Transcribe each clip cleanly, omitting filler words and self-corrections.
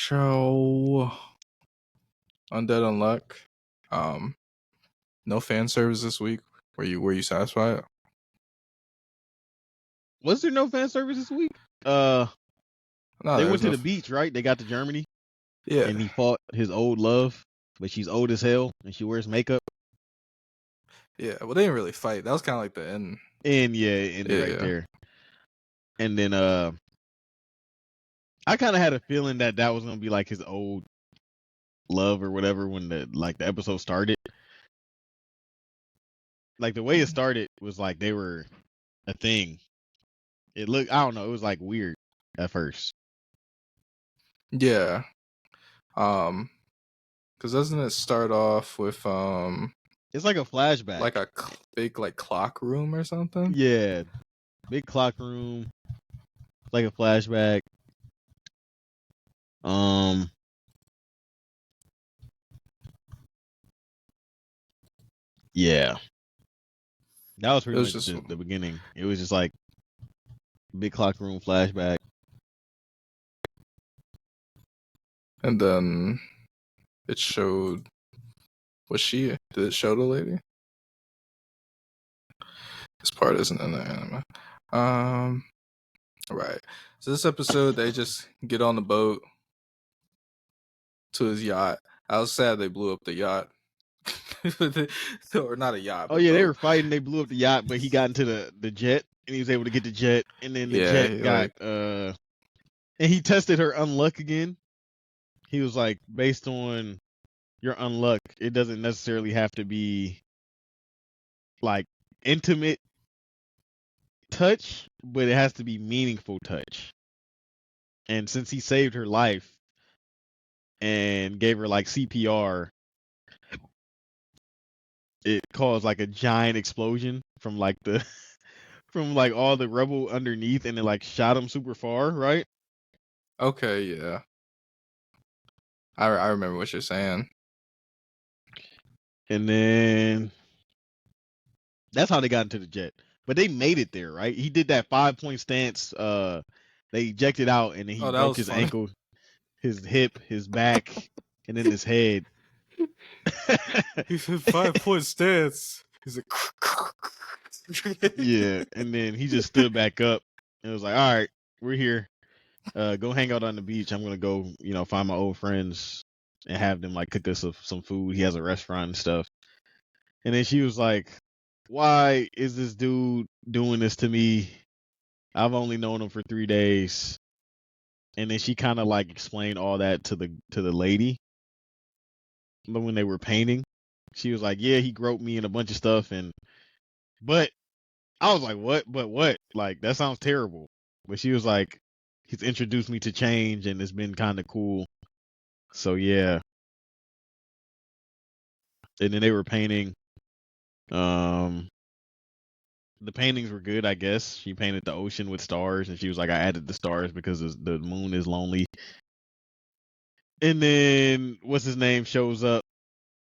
show Undead Unluck. No fan service this week. Were you satisfied? Was there no fan service this week? No, They went to the beach, right? They got to Germany. Yeah. And he fought his old love, but she's old as hell and she wears makeup. Yeah, well, they didn't really fight. That was kind of like the end. Right there. And then I kind of had a feeling that was gonna be like his old love or whatever when the episode started. Like the way it started was like they were a thing. It looked, I don't know, it was like weird at first. Yeah. Because doesn't it start off with it's like a flashback, like a big clock room or something? Yeah, big clock room, like a flashback. Yeah, that was pretty much just the beginning. It was just like big clock room flashback, and then it showed. Did it show the lady? This part isn't in the anime. Right. So this episode, they just get on the boat to his yacht. I was sad they blew up the yacht. Or not a yacht. Oh yeah, they were fighting. They blew up the yacht, but he got into the jet, and he was able to get the jet, and then the jet got and he tested her unluck again. He was like, based on your unluck, it doesn't necessarily have to be like intimate touch, but it has to be meaningful touch. And since he saved her life and gave her like CPR, it caused like a giant explosion from like the from like all the rubble underneath, and it like shot him super far, right? Okay, yeah. I remember what you're saying. And then that's how they got into the jet. But they made it there, right? He did that 5-point stance. They ejected out, and then he broke his ankle, his hip, his back, and then his head. He said 5-point stance. He's like, yeah, and then he just stood back up and was like, "All right, we're here. Go hang out on the beach. I'm gonna go, find my old friends and have them like cook us some food. He has a restaurant and stuff." And then she was like, "Why is this dude doing this to me? I've only known him for 3 days." And then she kind of like explained all that to the lady. But when they were painting, she was like, "Yeah, he groped me and a bunch of stuff." But I was like, "What? But what? Like, that sounds terrible." But she was like, "He's introduced me to change, and it's been kind of cool." So yeah. And then they were painting. The paintings were good, I guess. She painted the ocean with stars, and she was like, "I added the stars because the moon is lonely." And then what's his name shows up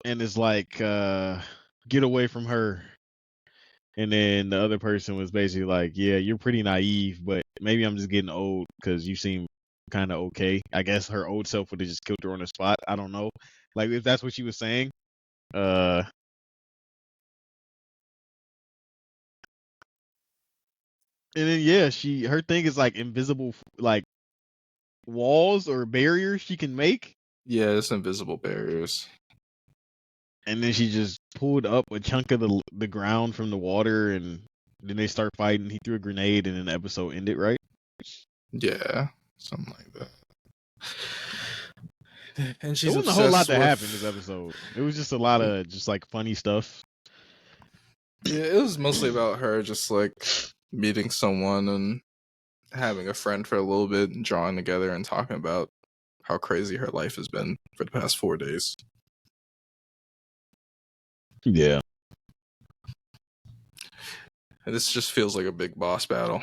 and is like, "Get away from her." And then the other person was basically like, "Yeah, you're pretty naive, but maybe I'm just getting old because you seem kind of okay." I guess her old self would have just killed her on the spot. I don't know, like if that's what she was saying. And then yeah, her thing is like invisible, like walls or barriers she can make. Yeah, it's invisible barriers. And then she just pulled up a chunk of the ground from the water, and then they start fighting. He threw a grenade, and then the episode ended, right? Yeah, something like that. And she's there wasn't a whole lot that happened this episode. It was just a lot of just like funny stuff. Yeah, it was mostly about her just like meeting someone and having a friend for a little bit and drawing together and talking about how crazy her life has been for the past 4 days. Yeah. And this just feels like a big boss battle.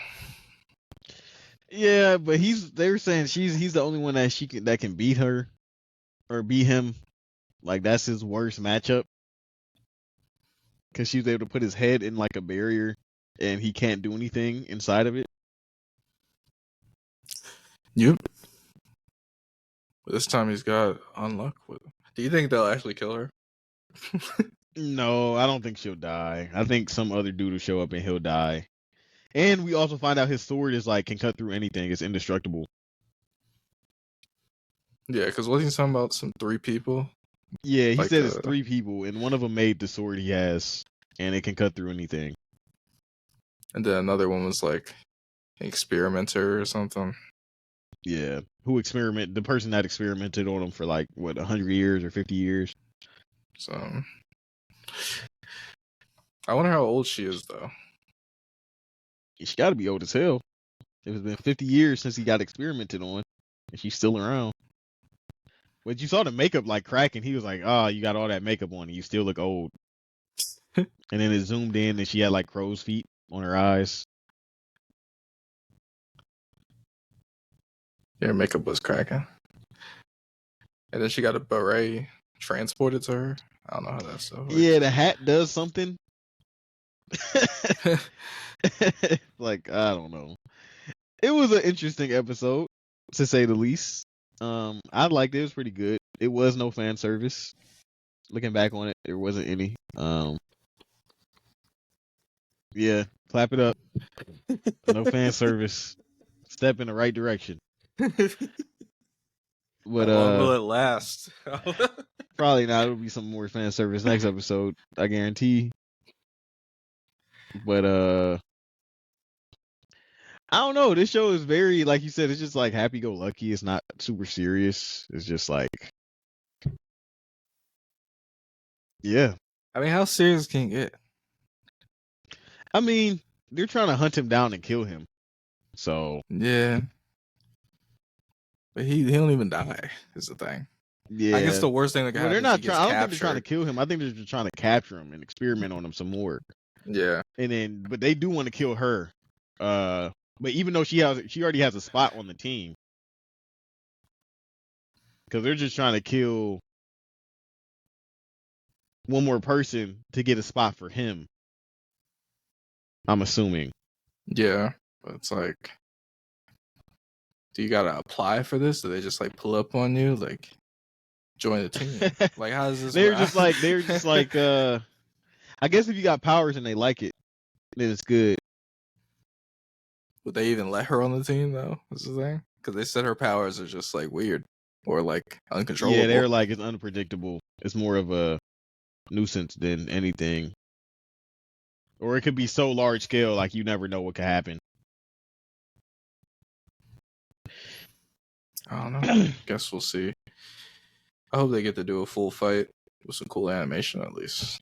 Yeah, but they were saying he's the only one that can beat her or beat him. Like that's his worst matchup. Because she was able to put his head in like a barrier and he can't do anything inside of it. Yep. This time he's got Unluck with him. Do you think they'll actually kill her? No, I don't think she'll die. I think some other dude will show up and he'll die. And we also find out his sword is like can cut through anything. It's indestructible. Yeah, because wasn't he talking about some 3 people? Yeah, he Like, said it's 3 people, and one of them made the sword he has, and it can cut through anything. And then another one was like an experimenter or something. Yeah, the person that experimented on him for like what 100 years or 50 years. So I wonder how old she is though. She got to be old as hell. It's been 50 years since he got experimented on, and she's still around. But you saw the makeup like cracking. He was like, "Oh, you got all that makeup on, and you still look old." And then it zoomed in, and she had like crow's feet on her eyes. Yeah, her makeup was cracking. And then she got a beret transported to her. I don't know how that stuff works. Yeah, the hat does something. Like, I don't know. It was an interesting episode, to say the least. I liked it. It was pretty good. It was no fan service. Looking back on it, there wasn't any. Yeah, clap it up. No fan service. Step in the right direction. But How long will it last? probably not. It'll be some more fan service next episode, I guarantee. But I don't know. This show is very, like you said, it's just like happy go lucky. It's not super serious. It's just like, yeah. I mean, how serious can you get? I mean, they're trying to hunt him down and kill him. So Yeah. But he don't even die, is the thing. yeah. I guess the worst thing that can Well, happen they're is not he gets trying. I don't think captured. they're trying to kill him. I think they're just trying to capture him and experiment on him some more. Yeah. And then, but they do want to kill her. But even though she already has a spot on the team, because they're just trying to kill one more person to get a spot for him. I'm assuming. Yeah. But it's like, do you gotta apply for this? Do they just like pull up on you? Like, join the team? Like, how does this they're work? just like I guess if you got powers and they like it, then it's good. Would they even let her on the team though? Is the thing? Because they said her powers are just like weird or like uncontrollable. Yeah, they're like it's unpredictable. It's more of a nuisance than anything. Or it could be so large scale, like you never know what could happen. I don't know. Guess we'll see. I hope they get to do a full fight with some cool animation at least.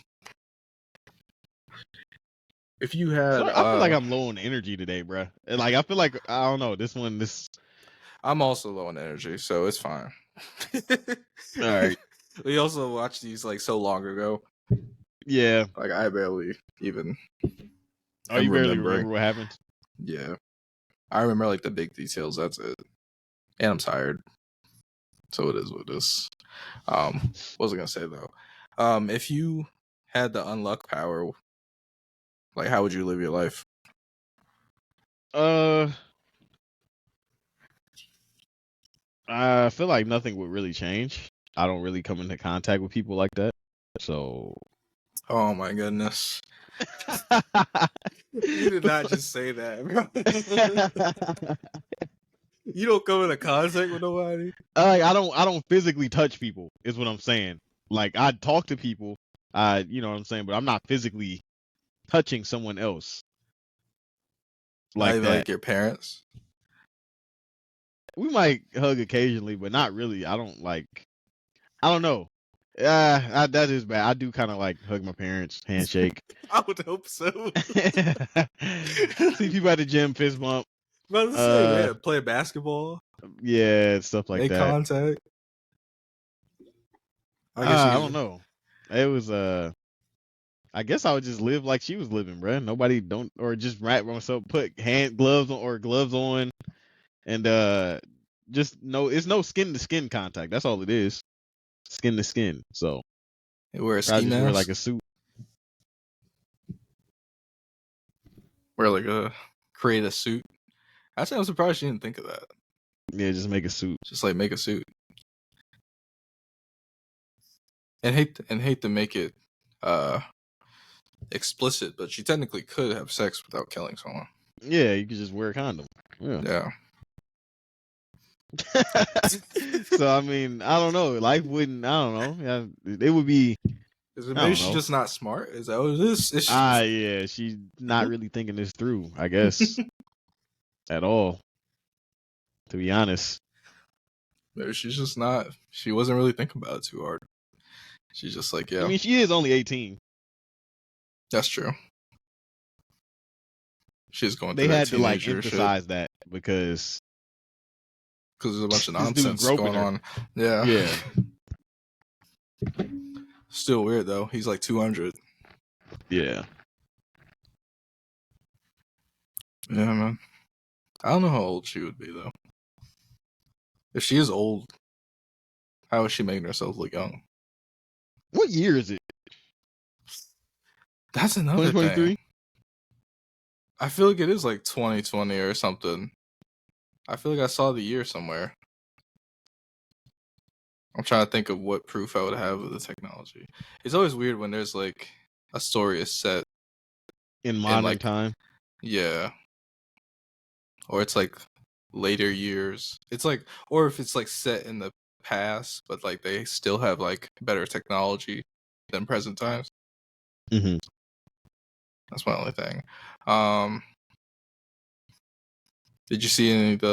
If you had, So I feel like I'm low on energy today, bro. And like I feel like I don't know this. I'm also low on energy, so it's fine. All right. We also watched these like so long ago. Yeah. Like I barely even. Oh, you barely remember what happened? Yeah, I remember like the big details. That's it. And I'm tired, so it is what it is. What was I gonna say though? If you had the unluck power, like how would you live your life? I feel like nothing would really change. I don't really come into contact with people like that. So Oh my goodness. You did not just say that, bro. You don't come into contact with nobody? I don't physically touch people, is what I'm saying. Like I talk to people, you know what I'm saying, but I'm not physically touching someone else. Not even that. like your parents? We might hug occasionally, but not really. I don't know. That is bad. I do kind of like hug my parents, handshake. I would hope so. See people at the gym, fist bump. About to say, man, play basketball. Yeah, stuff like Make that. contact. I don't know. It was I guess I would just live like she was living, bruh. Nobody don't or just wrap myself, put hand gloves on or gloves on, and just no. It's no skin to skin contact. That's all it is. Skin to skin. So You wear a I ski just mask. wear like a suit. Wear like create a suit. Actually, I'm surprised she didn't think of that. Yeah, just make a suit. Just like make a suit. and hate to make it explicit, but she technically could have sex without killing someone. Yeah, you could just wear a condom. Yeah. So I mean, I don't know. Life wouldn't. I don't know. Yeah, it would be. Is it I maybe don't she's know. just not smart? Is that what it is? Is she Yeah, she's not really thinking this through, I guess, at all. To be honest. maybe she's just not. She wasn't really thinking about it too hard. She's just like, yeah, I mean, she is only 18. that's true. She's going They through that had to like teenager shit emphasize that because there's a bunch of this dude's nonsense groping going her. on. Yeah. Yeah. Still weird though. He's like 200. Yeah. Yeah, man. I don't know how old she would be though. If she is old, how is she making herself look young? What year is it? That's another 2023? thing. I feel like it is like 2020 or something. I feel like I saw the year somewhere. I'm trying to think of what proof I would have of the technology. It's always weird when there's like a story is set In modern like time? Yeah. Or it's like later years. It's like, or if it's like set in the past, but like they still have like better technology than present times. Mm-hmm. That's my only thing. Did you see any of the